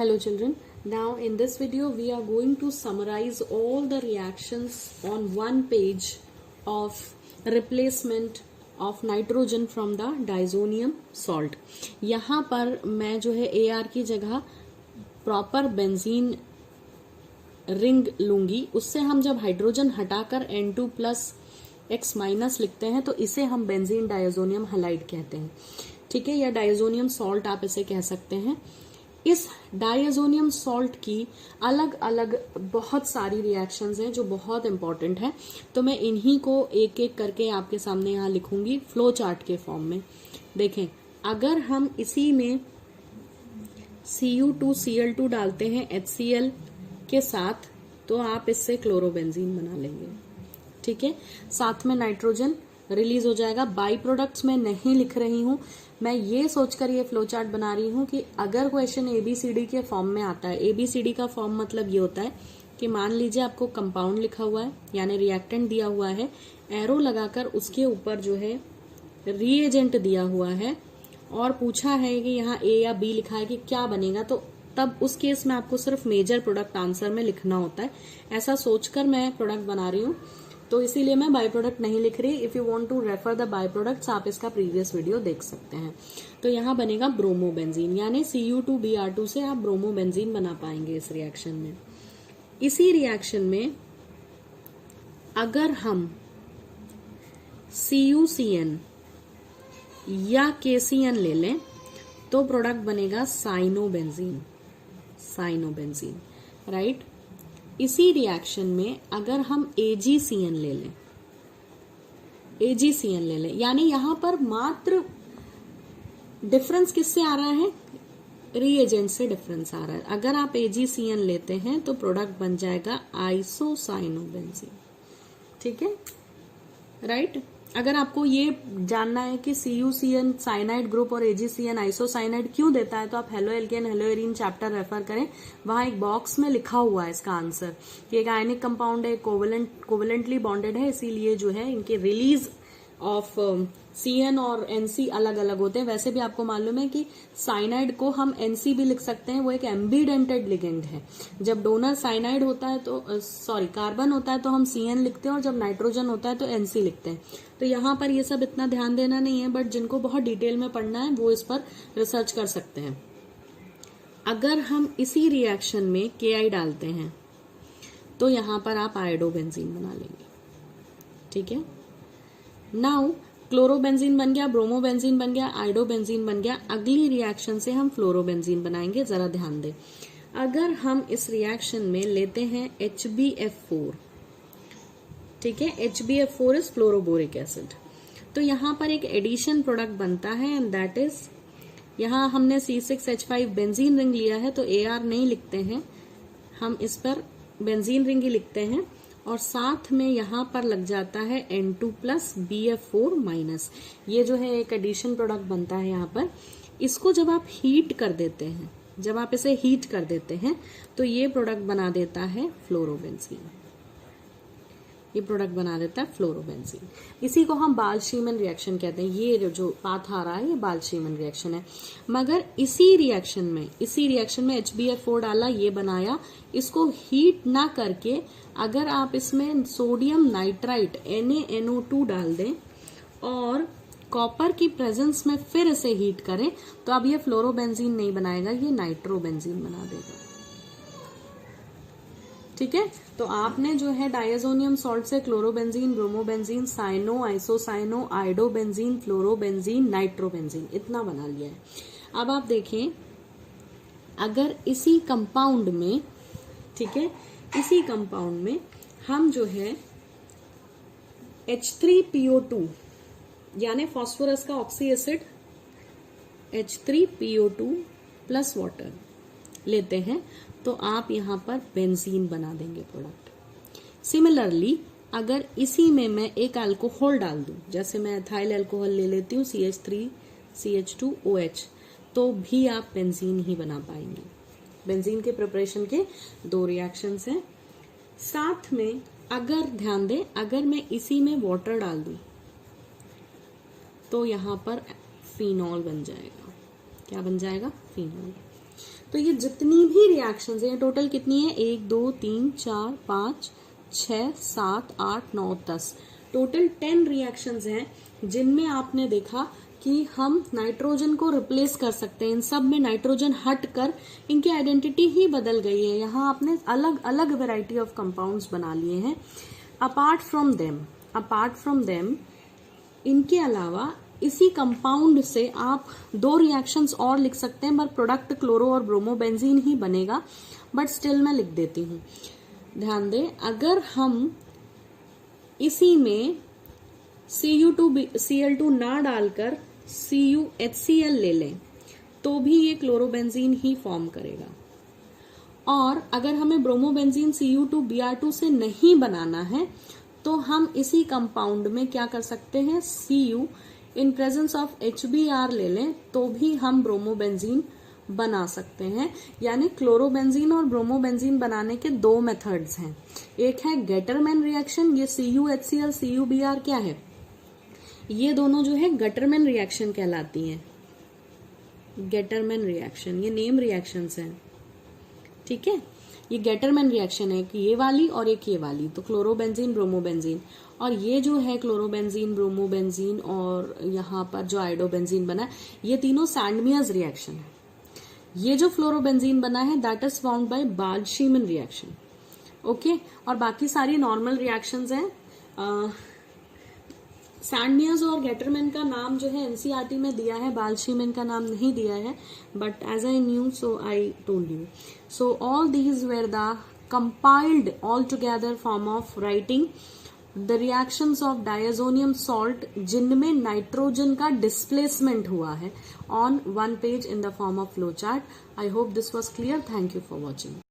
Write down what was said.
Hello children, now in this video we are going to summarize all the reactions on one page of replacement of nitrogen from the diazonium salt. यहाँ पर मैं जो है AR की जगह proper benzene ring लूंगी. उससे हम जब हाइड्रोजन हटाकर N2 प्लस X माइनस लिखते हैं तो इसे हम बेंजीन डायजोनियम हैलाइड कहते हैं. ठीक है, या डायजोनियम सॉल्ट आप इसे कह सकते हैं. इस डायजोनियम सॉल्ट की अलग अलग बहुत सारी रिएक्शंस हैं जो बहुत इंपॉर्टेंट है. तो मैं इन्हीं को एक एक करके आपके सामने यहाँ लिखूंगी फ्लो चार्ट के फॉर्म में. देखें, अगर हम इसी में Cu2Cl2 डालते हैं HCl के साथ तो आप इससे क्लोरोबेंजीन बना लेंगे. ठीक है, साथ में नाइट्रोजन रिलीज हो जाएगा. बाई प्रोडक्ट्स में नहीं लिख रही हूं, मैं ये सोचकर ये फ्लो चार्ट बना रही हूं कि अगर क्वेश्चन ABCD के फॉर्म में आता है. ABCD का फॉर्म मतलब ये होता है कि मान लीजिए आपको कंपाउंड लिखा हुआ है यानी रिएक्टेंट दिया हुआ है, एरो लगाकर उसके ऊपर जो है रिएजेंट दिया हुआ है और पूछा है कि यहाँ A या B लिखा है कि क्या बनेगा, तो तब उस केस में आपको सिर्फ मेजर प्रोडक्ट आंसर में लिखना होता है. ऐसा सोचकर मैं प्रोडक्ट बना रही हूँ, तो इसीलिए मैं बाई प्रोडक्ट नहीं लिख रही. If you want to refer the by products आप इसका प्रीवियस वीडियो देख सकते हैं. तो यहाँ बनेगा ब्रोमोबेंजीन, यानी Cu2Br2 से आप ब्रोमोबेंजीन बना पाएंगे इस रिएक्शन में. इसी रिएक्शन में अगर हम CuCN या KCN ले लें तो प्रोडक्ट बनेगा साइनोबेंजीन. Cyanobenzene, right. इसी रिएक्शन में अगर हम AgCN ले लें, AgCN ले लें, यानी यहां पर मात्र डिफरेंस किससे आ रहा है, रिएजेंट से डिफरेंस आ रहा है. अगर आप AgCN लेते हैं तो प्रोडक्ट बन जाएगा आइसोसाइनोबेंजीन. ठीक है, राइट. अगर आपको ये जानना है कि CuCN साइनाइड ग्रुप और AgCN आइसोसाइनाइड क्यों देता है तो आप halo alkane hello arene chapter refer करें. वहां एक बॉक्स में लिखा हुआ है इसका आंसर कि एक आयनिक कंपाउंड है, कोवेलेंटली बॉन्डेड है, इसीलिए जो है इनके रिलीज ऑफ CN और NC अलग अलग होते हैं. वैसे भी आपको मालूम है कि साइनाइड को हम NC भी लिख सकते हैं, वो एक एम्बीडेंटेड लिगेंड है. जब डोनर साइनाइड होता है तो कार्बन होता है तो हम CN लिखते हैं और जब नाइट्रोजन होता है तो NC लिखते हैं. तो यहाँ पर ये सब इतना ध्यान देना नहीं है, बट जिनको बहुत डिटेल में पढ़ना है वो इस पर रिसर्च कर सकते हैं. अगर हम इसी रिएक्शन में Ki डालते हैं तो यहाँ पर आप आयोडोबेंजीन बना लेंगे. ठीक है, नाउ क्लोरोबेंजीन बन गया, ब्रोमोबेंजीन बन गया, आयोडोबेंजीन बन गया. अगली रिएक्शन से हम फ्लोरोबेंजीन बनाएंगे. जरा ध्यान दें, अगर हम इस रिएक्शन में लेते हैं HbF4, ठीक है, HbF4 इज फ्लोरोबोरिक एसिड, तो यहाँ पर एक एडिशन प्रोडक्ट बनता है एंड दैट इज, यहाँ हमने C6H5 बेंजीन रिंग लिया है तो AR नहीं लिखते हैं, हम इस पर बेंजीन रिंग ही लिखते हैं और साथ में यहाँ पर लग जाता है N2 प्लस BF4 माइनस. ये जो है एक एडिशन प्रोडक्ट बनता है यहाँ पर. इसको जब आप हीट कर देते हैं, जब आप इसे हीट कर देते हैं तो ये प्रोडक्ट बना देता है फ्लोरोबेंजीन. ये प्रोडक्ट बना देता है फ्लोरोबेंजीन. इसी को हम बाल-शीमन रिएक्शन कहते हैं. ये जो पाथ आ रहा है ये बाल-शीमन रिएक्शन है. मगर इसी रिएक्शन में HbF4 डाला, ये बनाया. इसको हीट ना करके अगर आप इसमें सोडियम नाइट्राइट NaNO2 डाल दें और कॉपर की प्रेजेंस में फिर इसे हीट करें तो अब ये फ्लोरोबेंजीन नहीं बनाएगा, ये नाइट्रोबेंजीन बना देगा. ठीक है, तो आपने जो है डायजोनियम सॉल्ट से chlorobenzene, bromobenzene, cyano, isocyano, iodobenzene, fluorobenzene, nitrobenzene इतना बना लिया है. अब आप देखें, अगर इसी कंपाउंड में, ठीक है, इसी कंपाउंड में हम जो है H3PO2 यानी फास्फोरस का oxy acid H3PO2 plus water लेते हैं तो आप यहाँ पर बेंजीन बना देंगे प्रोडक्ट. सिमिलरली अगर इसी में मैं एक अल्कोहल डाल दूं, जैसे मैं एथाइल अल्कोहल ले लेती हूँ CH3CH2OH, तो भी आप बेंजीन ही बना पाएंगे. बेंजीन के प्रिपरेशन के दो रिएक्शंस हैं. साथ में अगर ध्यान दें, अगर मैं इसी में वाटर डाल दूं तो यहाँ पर फिनॉल बन जाएगा. क्या बन जाएगा, फिनॉल. तो ये जितनी भी रिएक्शंस हैं, टोटल कितनी है, 1 2 3 4 5 6 7 8 9 10, टोटल 10 रिएक्शंस हैं जिनमें आपने देखा कि हम नाइट्रोजन को रिप्लेस कर सकते हैं। इन सब में नाइट्रोजन हट कर इनकी आइडेंटिटी ही बदल गई है। यहाँ आपने अलग अलग वेराइटी ऑफ कंपाउंड्स बना लिए हैं। अपार्ट फ्रॉम देम इनके अलावा इसी कंपाउंड से आप 2 रिएक्शंस और लिख सकते हैं, पर प्रोडक्ट क्लोरो और ब्रोमोबेंजीन ही बनेगा, बट स्टिल मैं लिख देती हूँ। ध्यान दें, अगर हम इसी में Cu2Cl2 ना डालकर CuHCl ले लें तो भी ये क्लोरोबेंजीन ही फॉर्म करेगा। और अगर हमें ब्रोमोबेंजीन Cu2Br2 से नहीं बनाना है तो हम इसी कंपाउंड में क्या कर सकते हैं, Cu in presence of HBr ले लें तो भी हम ब्रोमोबेंजीन बना सकते हैं। यानी क्लोरोबेंजीन और ब्रोमोबेंजीन बनाने के 2 मेथड्स हैं। एक है गेटरमैन रिएक्शन, ये CuHCl CuBr क्या है, ये दोनों जो है गेटरमैन रिएक्शन कहलाती हैं। गेटरमैन रिएक्शन, ये नेम रिएक्शंस हैं, ठीक है। ये गेटरमैन रिएक्शन है कि ये वाली और एक ये वाली, तो क्लोरोबेंजीन ब्रोमोबेंजीन, और ये जो है क्लोरोबेंजीन ब्रोमोबेंजीन और यहाँ पर जो आइडोबेंजीन बना है, ये तीनों सैंडमियर्स रिएक्शन है। ये जो फ्लोरोबेंजीन बना है that is found by Balz Schiemann reaction, okay. और बाकी सारी नॉर्मल रिएक्शंस हैं। सैंडमियर्स और गेटरमैन का नाम जो है एनसीईआरटी में दिया है, बाल्ड-शीमन का नाम नहीं दिया है, but as I knew so I told you. So all these were the compiled all together form of writing the reactions of diazonium salt जिनमें नाइट्रोजन का डिस्प्लेसमेंट हुआ है on 1 page in the form of flow chart. I hope this was clear. Thank you for watching.